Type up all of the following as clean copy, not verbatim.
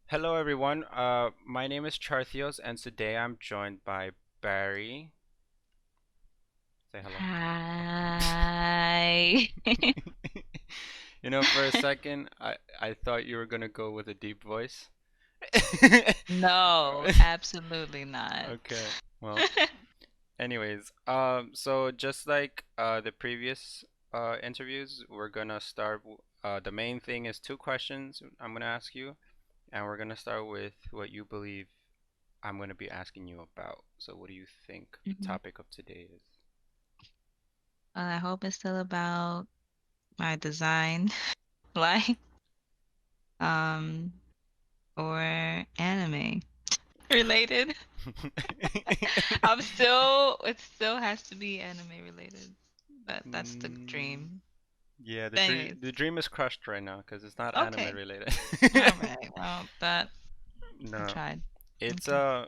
Hello, everyone. My name is Chartheos, and today I'm joined by Barry. Say hello. Hi. For a second, I thought you were gonna go with a deep voice. No, absolutely not. Okay. Well, anyways, so just like the previous interviews, we're gonna start. The main thing is two questions I'm gonna ask you, and we're gonna start with what you believe I'm going to be asking you about. So, what do you think the Mhm. topic of today is? Well, I hope it's still about my design, like, um, or anime related. It still has to be anime related. That's the Mm, dream. yeah, the But dream anyways, the dream is crushed right now because it's not anime okay. related. All right. Well, that I No, tried. it's Okay. uh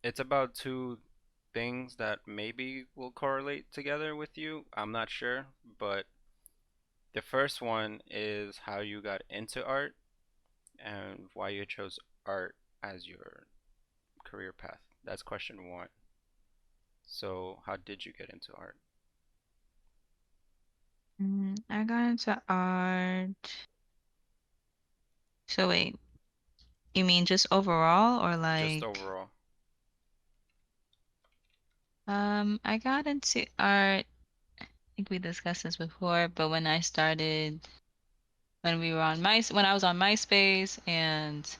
it's about two things that maybe will correlate together with you. I'm not sure, but the first one is how you got into art and why you chose art as your career path. That's question one. So, how did you get into art? I got into art. So wait, you mean just overall or Just like? overall. I got into art. I think we discussed this before, but when I was on MySpace and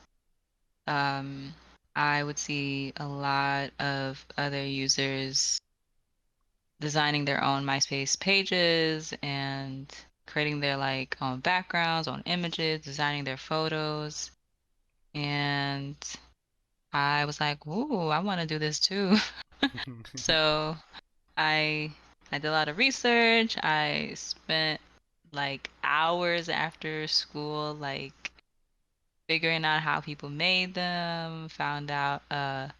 um I would see a lot of other users designing their own MySpace pages and creating their like own backgrounds, own images, designing their photos. And I was like, ooh, I want to do this too. So I I did a lot of research. I spent like hours after school like figuring out how people made them, found out a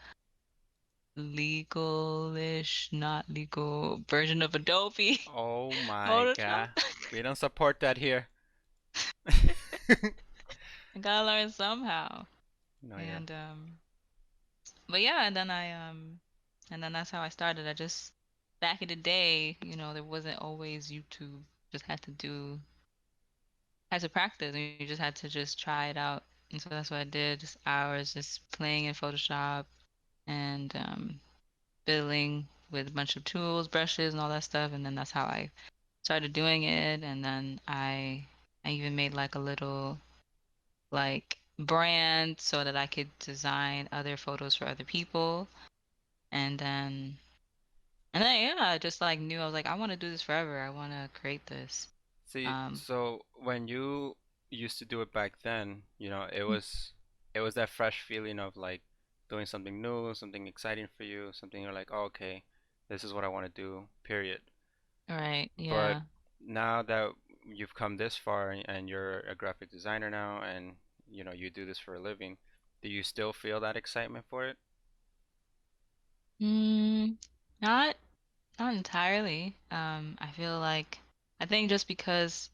legalish, not legal version of Adobe Oh my Photoshop. God. We don't support that here. I gotta learn somehow. No, yeah. And but yeah, and then that's how I started. I just back in the day, there wasn't always YouTube. Just had to practice and you just had to just try it out. And so that's what I did, just hours just playing in Photoshop and fiddling with a bunch of tools, brushes and all that stuff. And then that's how I started doing it. And then I even made like a little like brand so that I could design other photos for other people. And then yeah, I just like knew I was like, I want to do this forever. I want to create this. See, Um, so when you used to do it back then, it was that fresh feeling of like doing something new, something exciting for you, something you're like, oh, okay, this is what I want to do, period. right, But yeah. now that you've come this far and you're a graphic designer now and you do this for a living, do you still feel that excitement for it? Mm, not Not entirely. I feel like I think just because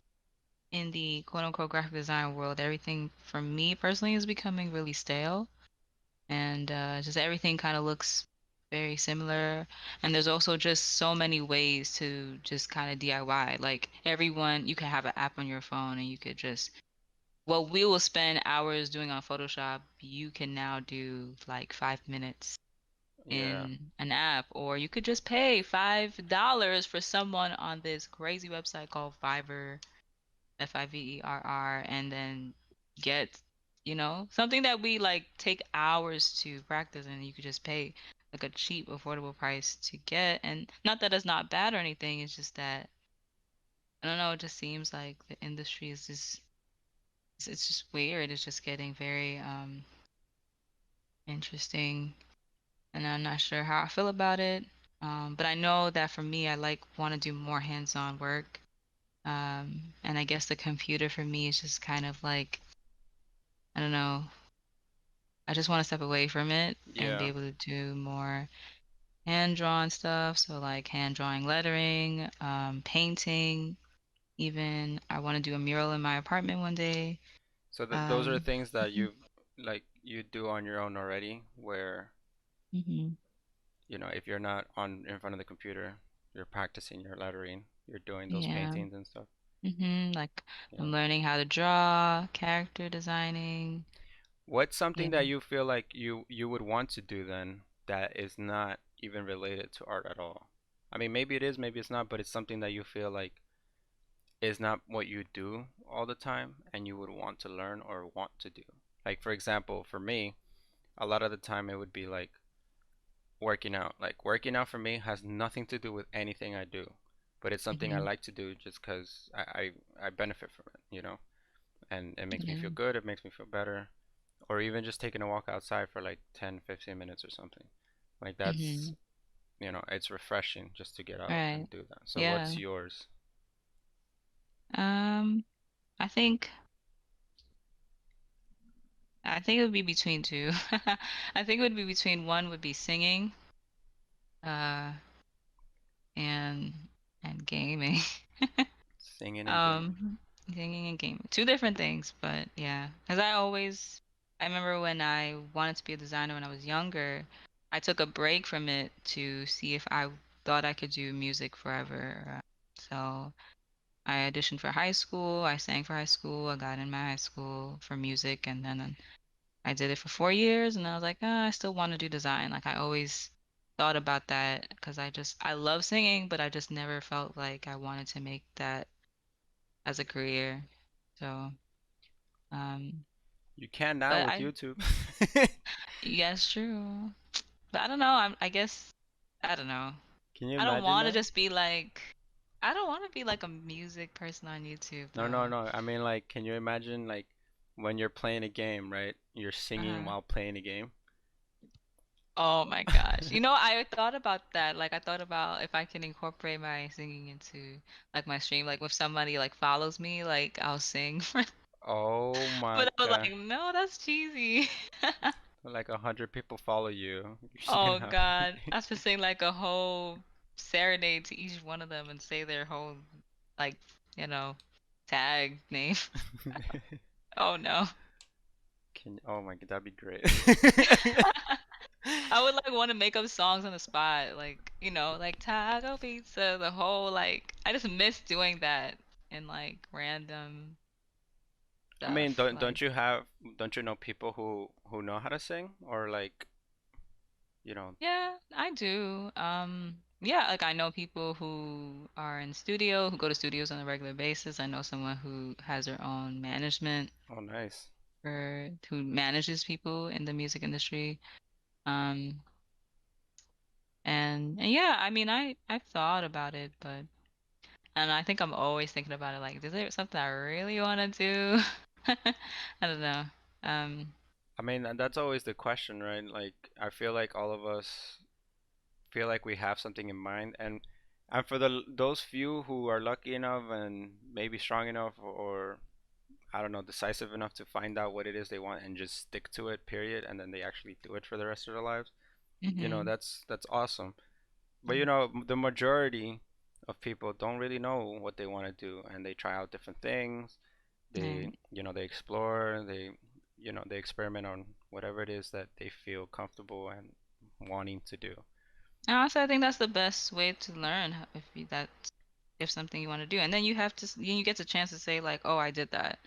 in the quote unquote graphic design world, everything for me personally is becoming really stale, and just everything kind of looks very similar. And there's also just so many ways to just kind of DIY. Like everyone, you can have an app on your phone, and you could just what we will spend hours doing on Photoshop, you can now do like 5 minutes Yeah. in an app, or you could just pay $5 for someone on this crazy website called Fiverr, Fiverr, and then get, something that we like take hours to practice, and you could just pay like a cheap, affordable price to get. And not that it's not bad or anything, it's just that I don't know, it just seems like the industry is just it's just weird. It's just getting very interesting and I'm not sure how I feel about it. But I know that for me, I like want to do more hands-on work. And I guess the computer for me is just kind of like, I don't know, I just want to step away from it and be Yeah. able to do more hand-drawn stuff. So like hand-drawing lettering, painting, even I want to do a mural in my apartment one day. So th those are Um, things that mhm. like you do on your own already, where Mhm. if you're not on in front of the computer, you're practicing your lettering, you're doing those Yeah. paintings and stuff. Like Yeah. I'm learning how to draw, character designing. What's Yeah. something that you feel like you would want to do then that is not even related to art at all? I mean, maybe it is, maybe it's not, but it's something that you feel like is not what you do all the time and you would want to learn or want to do. Like for example, for me, a lot of the time it would be like working out. Like working out for me has nothing to do with anything I do, but it's something I Mhm. like to do just because I benefit from it. And it makes me Yeah. feel good, it makes me feel better, or even just taking a walk outside for like 10, 15 minutes or something. Like that's, Mhm. it's refreshing just to get out Right. and do that. So what's Yeah. yours? Um, I think I think it would be between two. I think it would be between one would be singing, uh, and gaming. Singing and gaming. Um, Singing and gaming. Two different things, but yeah. Because I remember when I wanted to be a designer when I was younger, I took a break from it to see if I thought I could do music forever. So I auditioned for high school, I sang for high school, I got in my high school for music, and then I did it for 4 years, and I was like, I still want to do design. Like I always thought about that because I love singing, but I just never felt like I wanted to make that as a career. So, um, You can now but with I, YouTube. yes, true. But I don't know. I guess, I don't know. Can you I don't imagine want to that? just be like, I don't want to be like a music person on YouTube No, no, though. no. I mean, like, can you imagine, like, when you're playing a game, right? You're singing Uh-huh. while playing a game. Oh my gosh. I thought about that. Like I thought about if I can incorporate my singing into like my stream, like if somebody like follows me, like I'll sing for Oh my but I was God. like, no, that's cheesy. Like 100 people follow you. You're singing Oh happy. God. I should sing like a whole serenade to each one of them and say their whole like, you know, tag name. Oh no. Oh my God, that'd be great. I would like want to make up songs on the spot, like, like taco pizza, the whole like I just miss doing that in like random I mean, stuff. don't you know people who know how to sing or like, you know, Yeah, I do. Yeah, like I know people who are in studio, who go to studios on a regular basis. I know someone who has their own management oh nice. for who manages people in the music industry. Um, and yeah, I mean, I've thought about it, but and I think I'm always thinking about it like, is there something I really want to do? I don't know. Um, I mean, and that's always the question, right? Like, I feel like all of us feel like we have something in mind, and for those few who are lucky enough and maybe strong enough or I don't know, decisive enough to find out what it is they want and just stick to it, period, and then they actually do it for the rest of their lives. hmm That's awesome. But the majority of people don't really know what they want to do, and they try out different things. They, Right. they explore, they experiment on whatever it is that they feel comfortable and wanting to do. And also, I think that's the best way to learn if something you want to do, and then you get the chance to say like, oh, I did that.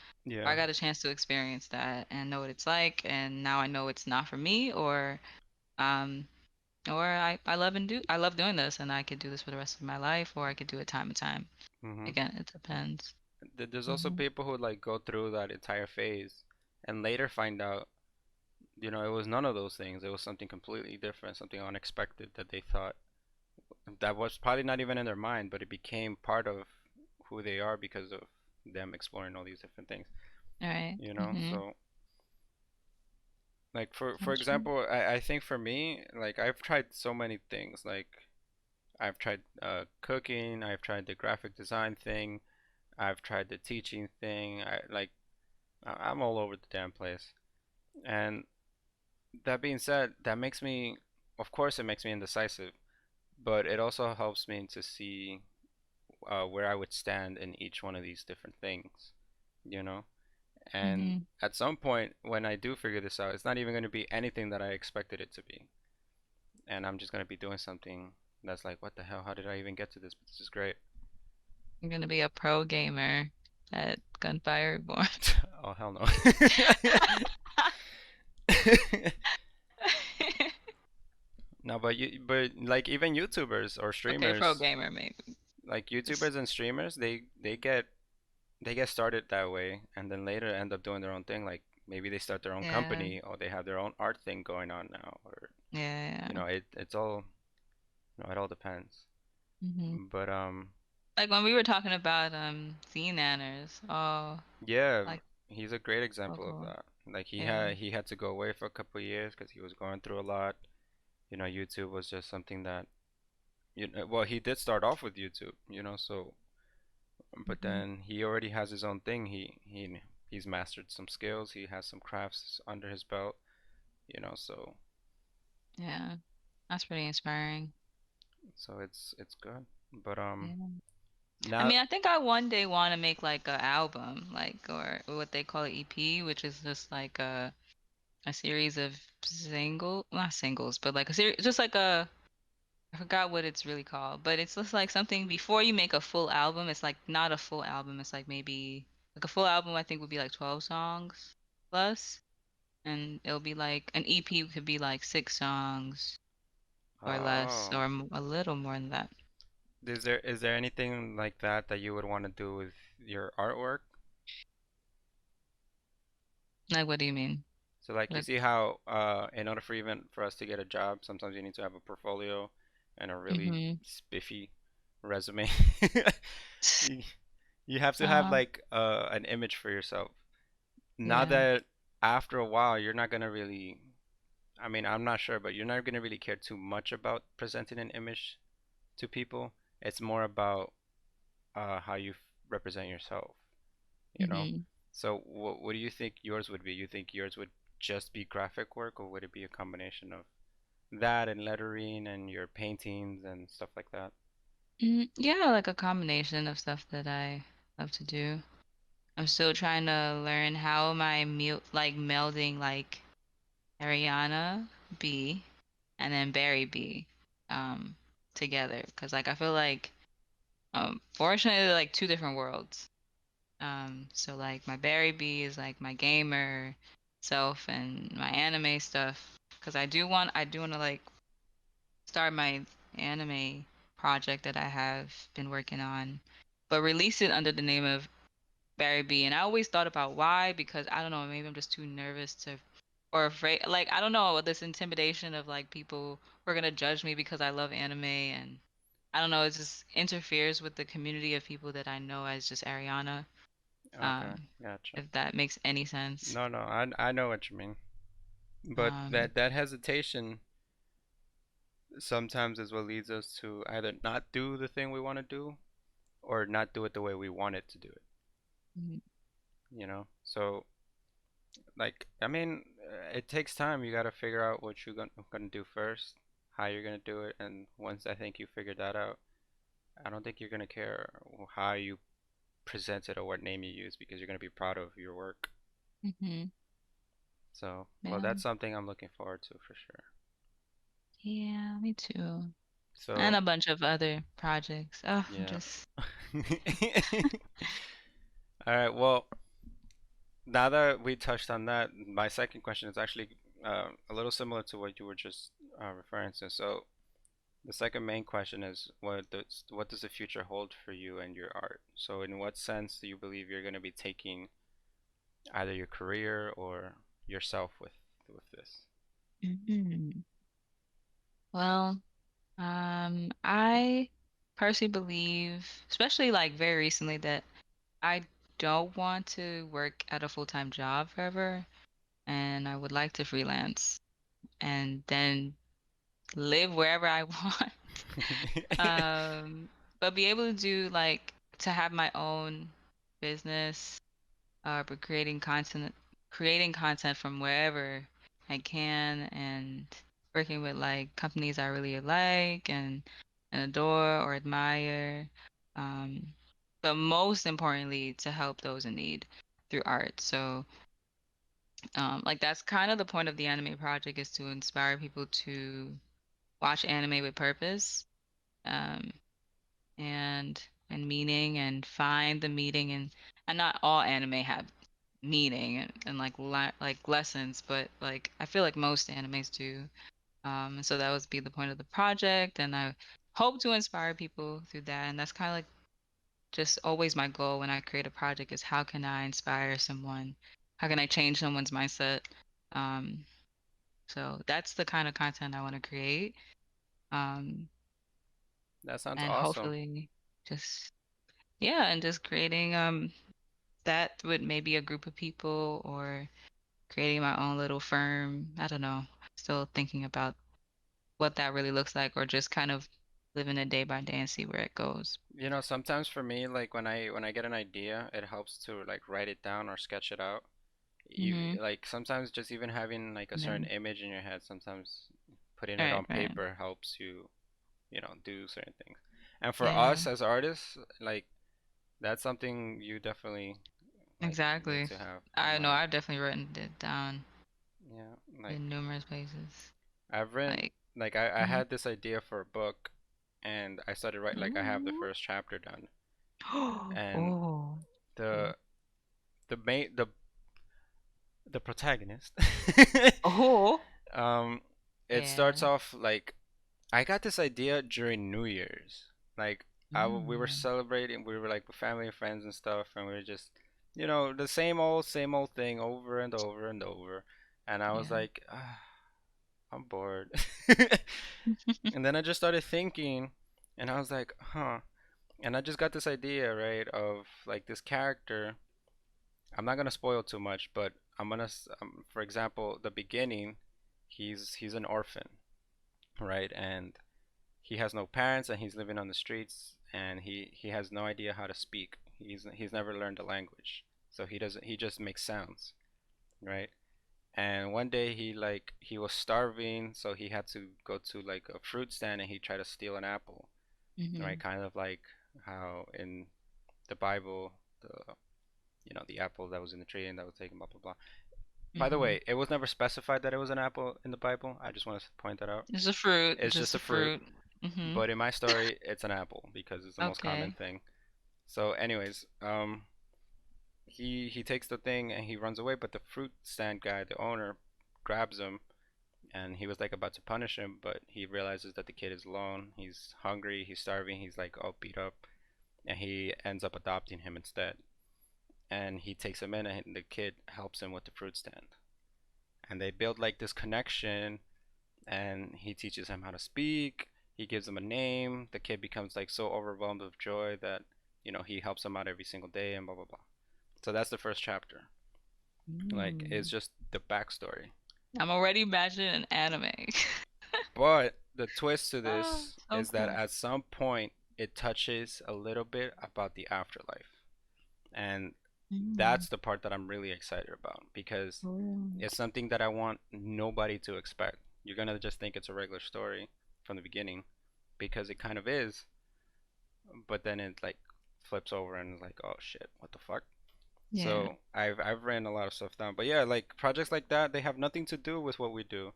Or Yeah. I got a chance to experience that and know what it's like, and now I know it's not for me, um, or I love doing this, and I could do this for the rest of my life, or I could do it time and time. hmm Again, it depends. There's also Hmm people who like go through that entire phase and later find out, it was none of those things. It was something completely different, something unexpected that they thought that was probably not even in their mind, but it became part of who they are because of them exploring all these different things. All right. So like for That's true. example, I think for me, like I've tried so many things. Like I've tried cooking, I've tried the graphic design thing, I've tried the teaching thing. I'm all over the damn place. And that being said, that makes me, of course, it makes me indecisive, but it also helps me to see where I would stand in each one of these different things, you know? And Mhm. at some point, when I do figure this out, it's not even going to be anything that I expected it to be. And I'm just going to be doing something that's like, what the hell? How did I even get to this? But this is great. I'm gonna be a pro gamer at Gunfire Reborn. Oh, hell no. No, but like even YouTubers or Okay, pro streamers, gamer maybe. like Just YouTubers and streamers, they get started that way and then later end up doing their own thing. Like maybe they start their own yeah, company or they have their own art thing going on now, or yeah, yeah. it's all it all depends. Hmm. But Like when we were talking about Z nanners. Oh, yeah, like he's a great so example of cool. that. Like Yeah, he had to go away for a couple of years because he was going through a lot. YouTube was just something that well, he did start off with YouTube, so but hmm, then he already has his own thing. He's mastered some skills. He has some crafts under his belt, so yeah. That's pretty inspiring. it's good. But Yeah. I now mean, I think I one day want to make like a album, like or what they call an EP, which is just like a series of not singles, but like a series, just like a I forgot what it's really called, but it's just like something before you make a full album. It's like not a full album. It's like maybe like a full album. I think would be like 12 songs plus, and it'll be like an EP could be like 6 songs or less oh, or a little more than that. is there anything like that you would want to do with your artwork? Like, what do you mean? So like you Like, see how in order for even for us to get a job, sometimes you need to have a portfolio and a really mm-hmm. spiffy resume. You, you have to have Uh, like an image for yourself. Not yeah. that after a while you're not gonna really, I mean, I'm not sure, but you're not gonna really care too much about presenting an image to people. It's more about how you represent yourself, you know? Mm-hmm. So what do you think yours would be? You think yours would just be graphic work, or would it be a combination of that and lettering and your paintings and stuff like that? Yeah, like a combination of stuff that I love to do. I'm still trying to learn how am I like melding like Ariana B and then Barry B um together because like I feel like fortunately they're like two different worlds. So like my Barry B is like my gamer self and my anime stuff because I do want to like start my anime project that I have been working on, but release it under the name of Barry B. And I always thought about why, because I don't know, maybe I'm just too nervous to or afraid. Like I don't know, this intimidation of like people who are gonna judge me because I love anime, and I don't know, it just interferes with the community of people that I know as just Ariana. Okay, Um, gotcha. if that makes any sense. No, no, I know what you mean. But Um, that hesitation sometimes is what leads us to either not do the thing we want to do or not do it the way we want it to do it. So like I mean, it takes time. You got to figure out what you're gonna do first, how you're gonna do it, and once I think you figure that out, I don't think you're gonna care how you present it or what name you use because you're gonna be proud of your work. mm-hmm. So, well, Yeah, that's something I'm looking forward to for sure. yeah, me too. And So, a bunch of other projects. Oh, I'm yeah. just All right. Well, now that we touched on that, my second question is actually a little similar to what you were just referring to. So, the second main question is what does the future hold for you and your art? So, in what sense do you believe you're going to be taking either your career or yourself with this? Mhm. Well, I personally believe, especially like very recently, that I don't want to work at a full-time job forever, and I would like to freelance and then live wherever I want. Um, but be able to do like to have my own business, but creating content from wherever I can, and working with like companies I really like and adore or admire. Um, but most importantly, to help those in need. through art. So like that's kind of the point of the anime project is to inspire people to watch anime with purpose, um, and meaning and find the meaning and not all anime have meaning and like like lessons, but like I feel like most animes do. And so that would be the point of the project, and I hope to inspire people through that. And that's kind of like just always my goal when I create a project is how can I inspire someone? How can I change someone's mindset? Um, so that's the kind of content I want to create. Um, That sounds and awesome. hopefully just yeah, and just creating that with maybe a group of people or creating my own little firm. I don't know. Still thinking about what that really looks like or just kind of living it day by day and see where it goes. You know, sometimes for me, like when I get an idea, it helps to like write it down or sketch it out. Mm-hmm. Like sometimes just even having like a Yeah. certain image in your head, sometimes putting it Right, on right. paper helps you, do certain things. And for Yeah, us as artists, like that's something you definitely like need exactly. to have in I know mind. I've definitely written it down Yeah, like in numerous places. I've written Like, like I mm-hmm. had this idea for a book and I started writing like I have the Ooh. first chapter done and Oh. the Okay. the main the protagonist Oh. um it starts Yeah. off like I got this idea during New Year's. Like we were Mm. celebrating, we were like with family and friends and stuff, and we were just, the same old thing over and over and over. And I was Yeah. like, I'm bored. And then I just started thinking, and I was like, huh. And I just got this idea, right, of like this character. I'm not gonna spoil too much, but for example, the beginning, he's an orphan, right, and he has no parents and he's living on the streets and he has no idea how to speak. He's never learned the language. So he just makes sounds, right? And one day he was starving, so he had to go to like a fruit stand and he tried to steal an apple, right? Mm-hmm. Kind of like how in the Bible the apple that was in the tree and that was taken, blah blah blah. By the Mm-hmm. way, it was never specified that it was an apple in the Bible. I just want to point that out. It's a fruit. It's just Just a a fruit. fruit. Mm-hmm. But in my story, it's an apple because it's the most common Okay. thing. So, anyways, he takes the thing and he runs away, but the fruit stand guy, the owner, grabs him and he was like about to punish him, but he realizes that the kid is alone. He's hungry, he's starving, he's like all beat up, and he ends up adopting him instead. And he takes him in, and the kid helps him with the fruit stand. And they build like this connection, and he teaches him how to speak. He gives him a name. The kid becomes like so overwhelmed with joy that he helps him out every single day and blah blah blah. So that's the first chapter. Like it's Mm. just the backstory. I'm already imagining an anime. But the twist to Oh, this so is that cool. at some point it touches a little bit about the afterlife. And Mm. that's the part that I'm really excited about because Oh. it's something that I want nobody to expect. You're gonna just think it's a regular story from the beginning because it kind of is, but then it like flips over and is like, oh shit, what the fuck? Yeah. So I've written a lot of stuff down. But yeah, like projects like that, they have nothing to do with what we do,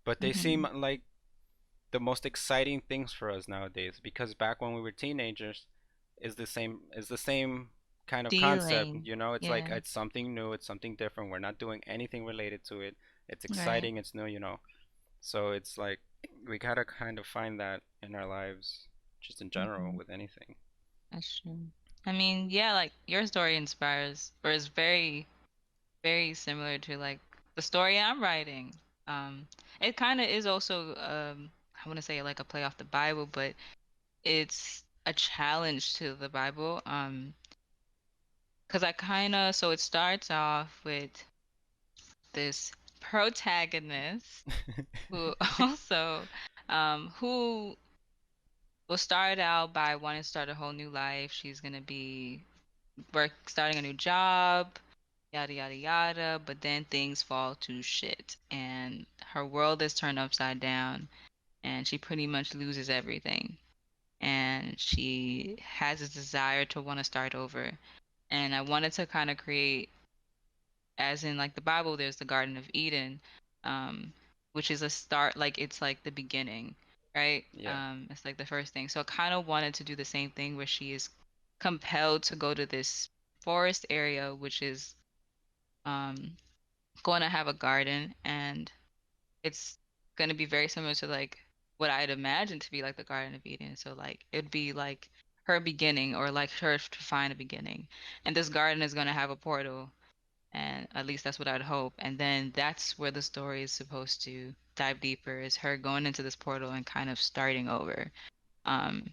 but they Mm-hmm. seem like the most exciting things for us nowadays because back when we were teenagers is the same kind of concept. Feeling. It's like Yeah. it's something new, it's something different. We're not doing anything related to it. It's Right. exciting, it's new. So it's like we gotta kind of find that in our lives, just in general Mm-hmm. with anything. That's true. I mean, yeah, like your story inspires or is very, very similar to like the story I'm writing. Um, it kind of is also I want to say like a play off the Bible, but it's a challenge to the Bible. Because I kind of so it starts off with this protagonist who also who will start out by wanting to start a whole new life. She's gonna be starting a new job, yada yada yada, but then things fall to shit and her world is turned upside down and she pretty much loses everything. And she has a desire to want to start over. And I wanted to kind of create. as in like the Bible, there's the Garden of Eden, um, which is a start, like it's like the beginning, right? Yeah. It's like the first thing. So I kind of wanted to do the same thing where she is compelled to go to this forest area, which is um going to have a garden, and it's going to be very similar to like what I'd imagine to be like the Garden of Eden. So like it'd be like her beginning, or like her to find a beginning. And this garden is going to have a portal, and at least that's what I'd hope. And then that's where the story is supposed to dive deeper, is her going into this portal and kind of starting over. Um,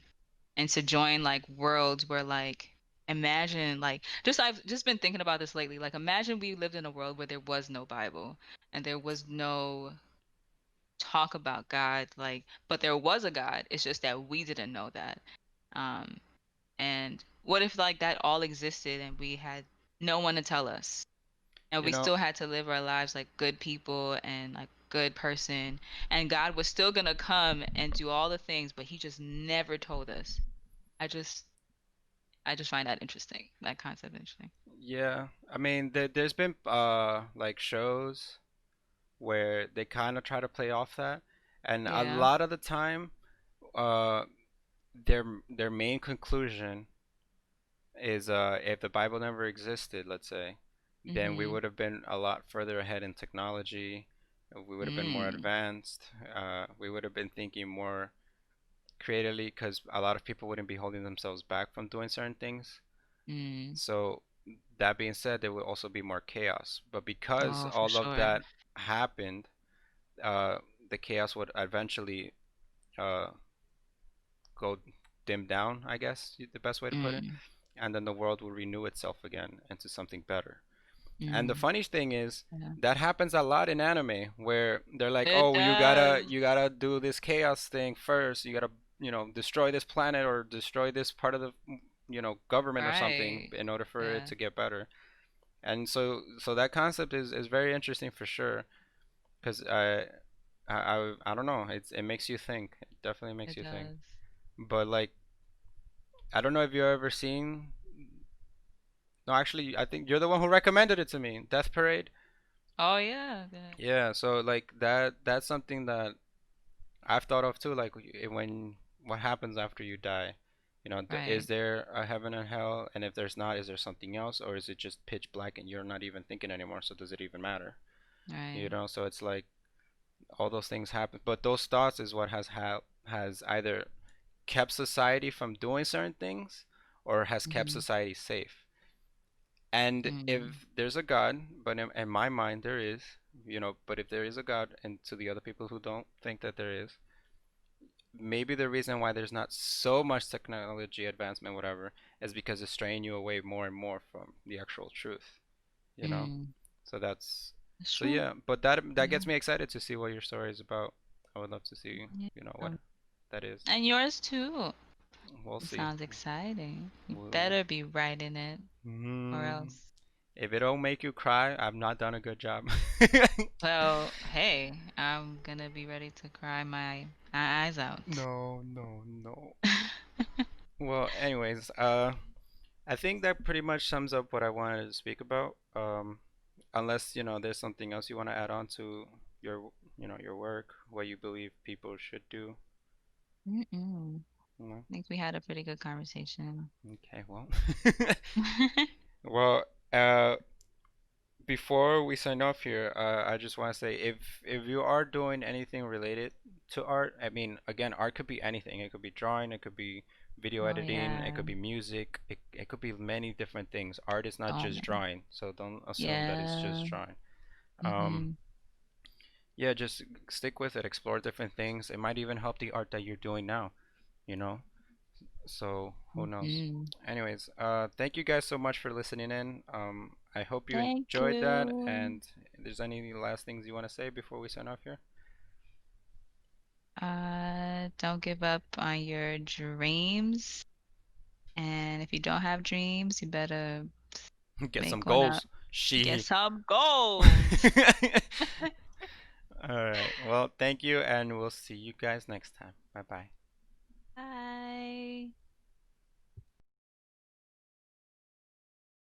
and to join like worlds where like imagine like just I've just been thinking about this lately. Like imagine we lived in a world where there was no Bible and there was no talk about God, like, but there was a God. It's just that we didn't know that. Um, and what if like that all existed and we had no one to tell us, and You we know, still had to live our lives like good people and like good person, and God was still gonna come and do all the things, but He just never told us. I just I just find that interesting, that concept interesting. yeah. I mean, there's been like shows where they kind of try to play off that, and a Yeah. lot of the time, uh, their main conclusion is if the Bible never existed, let's say, then we Mhm. would have been a lot further ahead in technology. We would have been more Mm. advanced. We would have been thinking more creatively because a lot of people wouldn't be holding themselves back from doing certain things. Mm. So that being said, there will also be more chaos. But because Oh, for all of sure. that happened, uh, the chaos would eventually uh, go dim down, I guess, the best way to put it, Mm. and then the world will renew itself again into something better. And the Mm. funny thing is Yeah. that happens a lot in anime where they're like, It "Oh, does. you gotta do this chaos thing first. You gotta, destroy this planet or destroy this part of the, government or something Right. in order for it Yeah, to get better." And so that concept is very interesting for sure because I don't know. It makes you think. It definitely makes it you think. does. But like, I don't know if you've ever seen. No, actually, I think you're the one who recommended it to me. Death Parade. Oh yeah. Yeah. Yeah, so like that's something that I've thought of too, like when what happens after you die? Is Right. there a heaven and hell? And if there's not, is there something else, or is it just pitch black and you're not even thinking anymore? So does it even matter? Right. So it's like all those things happen, but those thoughts is what has either kept society from doing certain things or has kept Mm-hmm. society safe. And Mm. if there's a God, but in my mind there is, but if there is a God, and to the other people who don't think that there is, maybe the reason why there's not so much technology advancement, whatever, is because it's straying you away more and more from the actual truth, you know? Mm. So that's, It's so true. yeah, but that Yeah. gets me excited to see what your story is about. I would love to see, Yeah. what that is. And yours too. We'll It see. sounds exciting. You We'll, better be writing it, or mm, else. if it don't make you cry, I've not done a good job. Well, hey, I'm gonna be ready to cry my eyes out. No, no, no. Well, anyways, I think that pretty much sums up what I wanted to speak about. Unless, there's something else you want to add on to your, your work, what you believe people should do. Mm-mm. No? I think we had a pretty good conversation. Okay, well. Well, before we sign off here, I just want to say if you are doing anything related to art, I mean, again, art could be anything. It could be drawing, it could be video Oh editing, it yeah. could be music, it could be many different things. Art is not Oh just man. drawing, so don't assume that it's just Yeah. drawing. Um, Mhm. yeah, just stick with it, explore different things. It might even help the art that you're doing now, you know? So who knows? Mhm. Anyways, thank you guys so much for listening in. I hope you Thank enjoyed that. you. And if there's any last things you want to say before we sign off here? Don't give up on your dreams. And if you don't have dreams, you better Get some make one up. goals. Get She. some goals. All right. Well, thank you, and we'll see you guys next time. Bye bye.